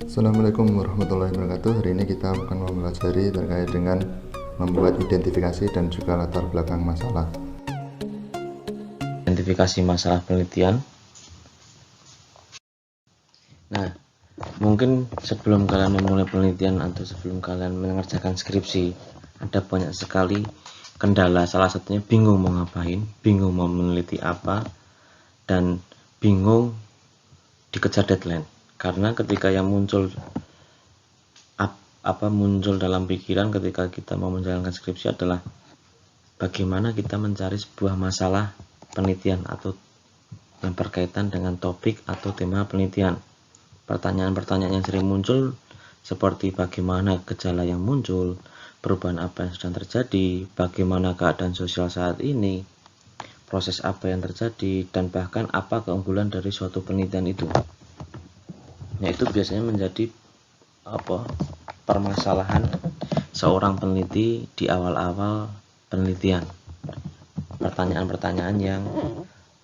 Assalamualaikum warahmatullahi wabarakatuh. Hari ini kita akan mempelajari terkait dengan membuat identifikasi dan juga latar belakang masalah. Identifikasi masalah penelitian. Nah, mungkin sebelum kalian memulai penelitian atau sebelum kalian mengerjakan skripsi, ada banyak sekali kendala. Salah satunya bingung mau ngapain, bingung mau meneliti apa, dan bingung dikejar deadline. Karena ketika yang muncul muncul dalam pikiran ketika kita mau menjalankan skripsi adalah bagaimana kita mencari sebuah masalah penelitian atau yang berkaitan dengan topik atau tema penelitian. Pertanyaan-pertanyaan yang sering muncul seperti bagaimana gejala yang muncul, perubahan apa yang sedang terjadi, bagaimana keadaan sosial saat ini, proses apa yang terjadi, dan bahkan apa keunggulan dari suatu penelitian itu. Nah, itu biasanya menjadi permasalahan seorang peneliti di awal-awal penelitian. Pertanyaan-pertanyaan yang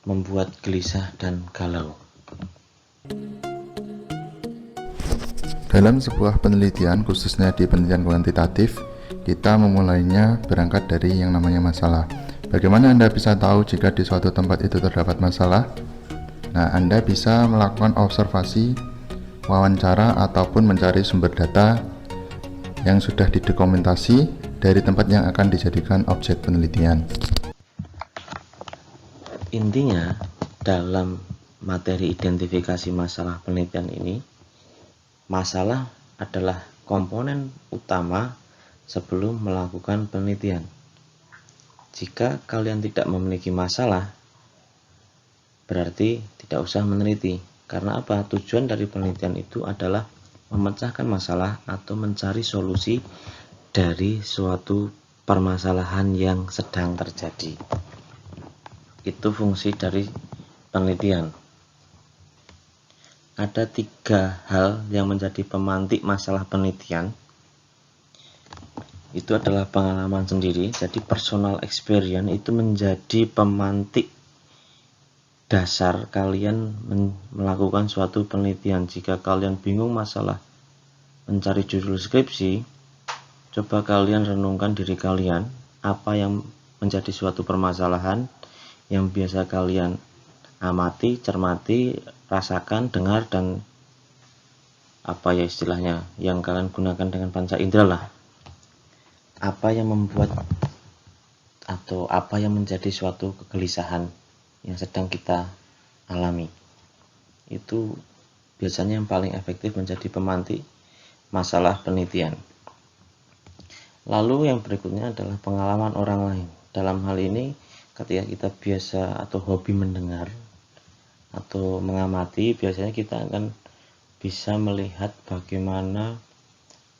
membuat gelisah dan galau. Dalam sebuah penelitian, khususnya di penelitian kuantitatif, kita memulainya berangkat dari yang namanya masalah. Bagaimana Anda bisa tahu jika di suatu tempat itu terdapat masalah? Nah, Anda bisa melakukan observasi, wawancara, ataupun mencari sumber data yang sudah didokumentasi dari tempat yang akan dijadikan objek penelitian. Intinya, dalam materi identifikasi masalah penelitian ini, masalah adalah komponen utama sebelum melakukan penelitian. Jika kalian tidak memiliki masalah, berarti tidak usah meneliti. Karena apa? Tujuan dari penelitian itu adalah memecahkan masalah atau mencari solusi dari suatu permasalahan yang sedang terjadi. Itu fungsi dari penelitian. Ada 3 hal yang menjadi pemantik masalah penelitian. Itu adalah pengalaman sendiri. Jadi personal experience itu menjadi pemantik dasar kalian melakukan suatu penelitian. Jika kalian bingung masalah mencari judul skripsi, coba kalian renungkan diri kalian, apa yang menjadi suatu permasalahan yang biasa kalian amati, cermati, rasakan, dengar, dan apa ya istilahnya yang kalian gunakan dengan panca indera lah. Apa yang membuat atau apa yang menjadi suatu kegelisahan yang sedang kita alami. Itu biasanya yang paling efektif menjadi pemantik masalah penelitian. Lalu yang berikutnya adalah pengalaman orang lain. Dalam hal ini ketika kita biasa atau hobi mendengar atau mengamati, biasanya kita akan bisa melihat bagaimana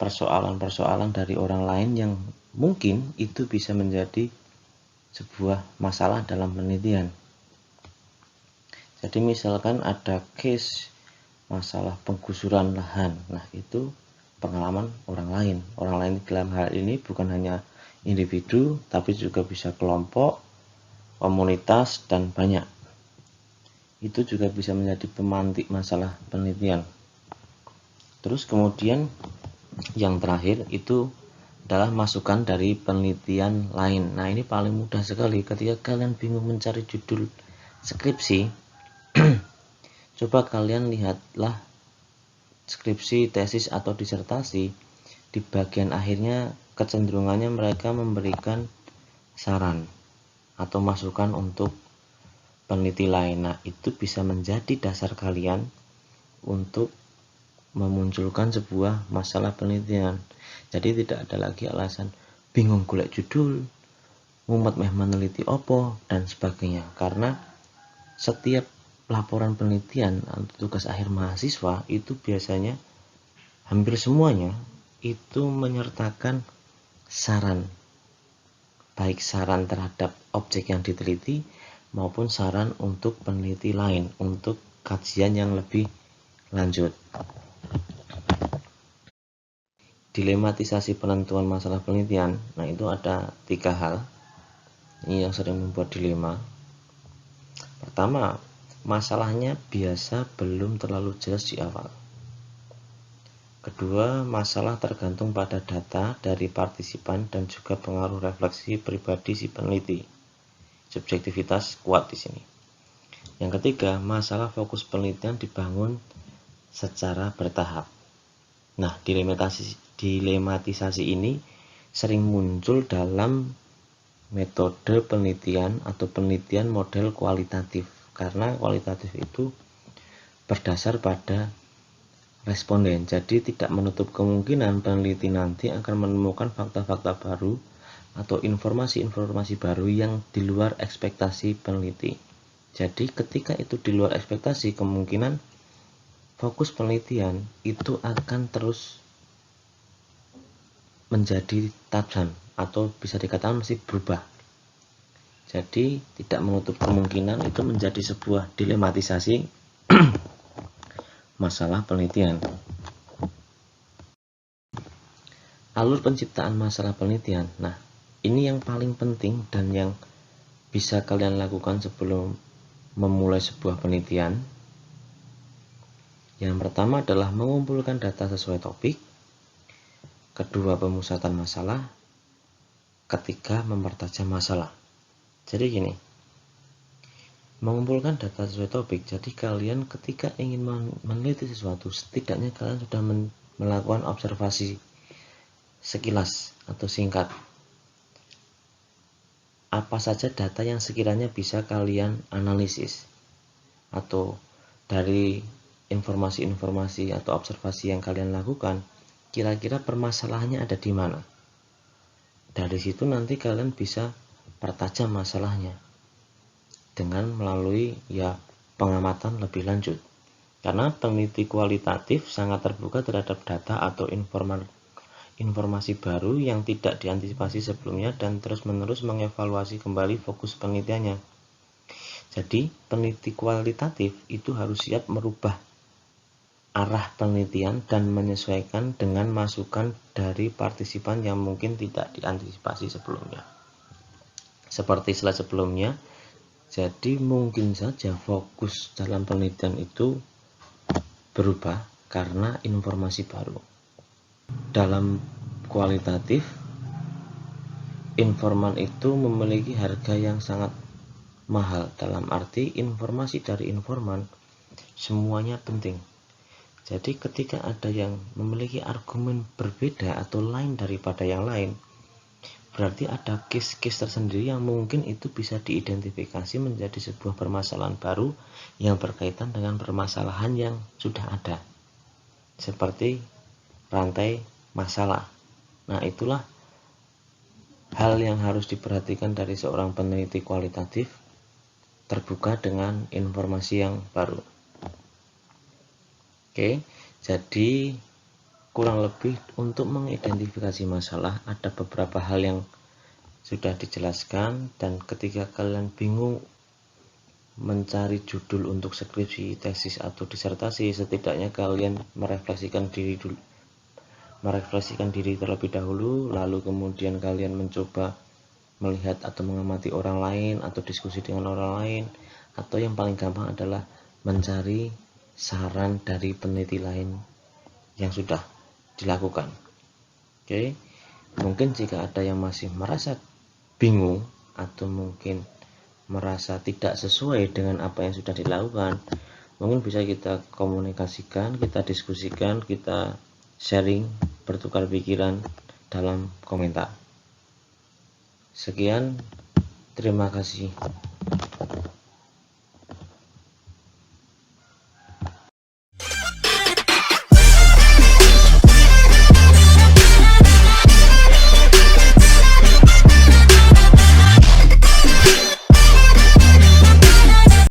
persoalan-persoalan dari orang lain yang mungkin itu bisa menjadi sebuah masalah dalam penelitian. Jadi misalkan ada case masalah penggusuran lahan. Nah, itu pengalaman orang lain. Orang lain dalam hal ini bukan hanya individu, tapi juga bisa kelompok, komunitas, dan banyak. Itu juga bisa menjadi pemantik masalah penelitian. Terus kemudian yang terakhir itu adalah masukan dari penelitian lain. Nah, ini paling mudah sekali ketika kalian bingung mencari judul skripsi. Coba kalian lihatlah skripsi, tesis, atau disertasi. Di bagian akhirnya kecenderungannya mereka memberikan saran atau masukan untuk peneliti lain. Nah, itu bisa menjadi dasar kalian untuk memunculkan sebuah masalah penelitian. Jadi tidak ada lagi alasan bingung golek judul, mumet meh meneliti opo, dan sebagainya. Karena setiap laporan penelitian atau tugas akhir mahasiswa itu biasanya hampir semuanya itu menyertakan saran, baik saran terhadap objek yang diteliti maupun saran untuk peneliti lain untuk kajian yang lebih lanjut. Dilematisasi penentuan masalah penelitian. Nah, itu ada 3 hal ini yang sering membuat dilema. Pertama, masalahnya biasa belum terlalu jelas di awal. kedua, masalah tergantung pada data dari partisipan dan juga pengaruh refleksi pribadi si peneliti. Subjektivitas kuat di sini. Yang ketiga, masalah fokus penelitian dibangun secara bertahap. Nah, dilematisasi ini sering muncul dalam metode penelitian atau penelitian model kualitatif, karena kualitatif itu berdasar pada responden. Jadi tidak menutup kemungkinan peneliti nanti akan menemukan fakta-fakta baru atau informasi-informasi baru yang di luar ekspektasi peneliti. Jadi ketika itu di luar ekspektasi, kemungkinan fokus penelitian itu akan terus menjadi tajam atau bisa dikatakan masih berubah. Jadi tidak menutup kemungkinan itu menjadi sebuah dilematisasi masalah penelitian. Alur penciptaan masalah penelitian. Nah, ini yang paling penting dan yang bisa kalian lakukan sebelum memulai sebuah penelitian. Yang pertama adalah mengumpulkan data sesuai topik. Kedua, pemusatan masalah. Ketiga, mempertajam masalah. Jadi gini, mengumpulkan data sesuai topik. Jadi kalian ketika ingin meneliti sesuatu, setidaknya kalian sudah melakukan observasi sekilas atau singkat. Apa saja data yang sekiranya bisa kalian analisis, atau dari informasi-informasi atau observasi yang kalian lakukan, kira-kira permasalahannya ada di mana. Dari situ nanti kalian bisa pertajam masalahnya dengan melalui pengamatan lebih lanjut. Karena peneliti kualitatif sangat terbuka terhadap data atau informasi baru yang tidak diantisipasi sebelumnya dan terus-menerus mengevaluasi kembali fokus penelitiannya. Jadi peneliti kualitatif itu harus siap merubah arah penelitian dan menyesuaikan dengan masukan dari partisipan yang mungkin tidak diantisipasi sebelumnya. Seperti slide sebelumnya, jadi mungkin saja fokus dalam penelitian itu berubah karena informasi baru. Dalam kualitatif, informan itu memiliki harga yang sangat mahal, dalam arti informasi dari informan semuanya penting. Jadi ketika ada yang memiliki argumen berbeda atau lain daripada yang lain, berarti ada case-case tersendiri yang mungkin itu bisa diidentifikasi menjadi sebuah permasalahan baru yang berkaitan dengan permasalahan yang sudah ada, seperti rantai masalah. Nah, itulah hal yang harus diperhatikan dari seorang peneliti kualitatif, terbuka dengan informasi yang baru. Oke, jadi kurang lebih untuk mengidentifikasi masalah ada beberapa hal yang sudah dijelaskan, dan ketika kalian bingung mencari judul untuk skripsi, tesis atau disertasi, setidaknya kalian merefleksikan diri terlebih dahulu, lalu kemudian kalian mencoba melihat atau mengamati orang lain atau diskusi dengan orang lain, atau yang paling gampang adalah mencari saran dari peneliti lain yang sudah dilakukan. Oke, mungkin jika ada yang masih merasa bingung atau mungkin merasa tidak sesuai dengan apa yang sudah dilakukan, mungkin bisa kita komunikasikan, kita diskusikan, kita sharing, bertukar pikiran dalam komentar. Sekian, terima kasih.